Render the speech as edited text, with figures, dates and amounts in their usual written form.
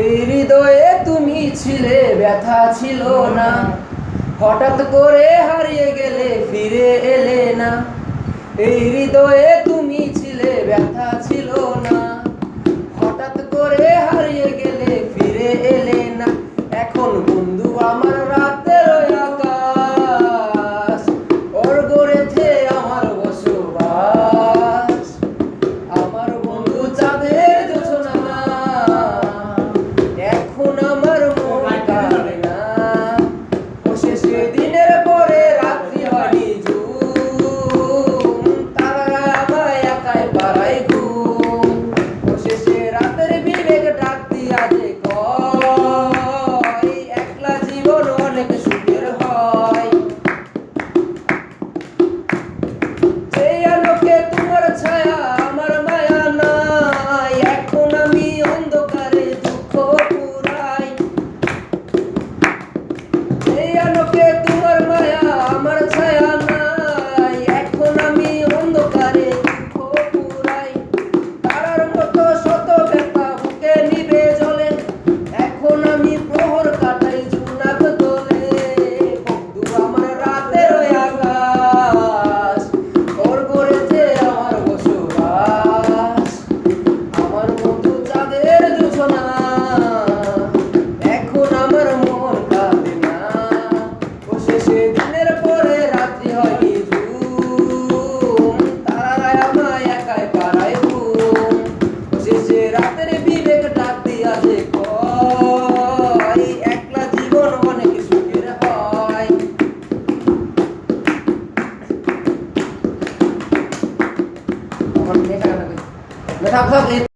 এই হৃদয়ে তুমি ছিলে, ব্যথা ছিল না। হঠাৎ করে হারিয়ে গেলে, ফিরে এলে না। এই হৃদয়ে তুমি ছিলে, ব্যথা ছিল না। হঠাৎ করে হারিয়ে গেলে, ফিরে এলে না। এখন বন্ধু আমার রাতের আকাশ, ওর গড়েছে আমার বসবাস। আমার বন্ধু চাঁদের জোছনা, এখন আমার মন কাঁদে না। ও শেষে দিনের পরে রাত্রি হয় নিঝুম, তারারা আমায় একাই পাড়ায় ঘুম। ও শেষে রাতের বিবেক ডাক দিয়া যে কয়, একলা জীবন অনেক সুখের হয়। সেই আলোকে তোমার ছায়া আমার মায়া নাই, এখন আমি অন্ধকারে দুঃখ পুরাই। সেই আলোকে তোমার মায়া আমার ছায়া নাই, এখন আমি অন্ধকারে দুঃখ পুরাই। তারার মতো শত ব্যথা বুকে নিবে জ্বলে, এখন আমি প্রহর কাটাই জোনাক দোলে। বন্ধু আমার রাতের আকাশ, ওর গড়েছে আমার বসবাস। আমার বন্ধু চাঁদের জোছনা।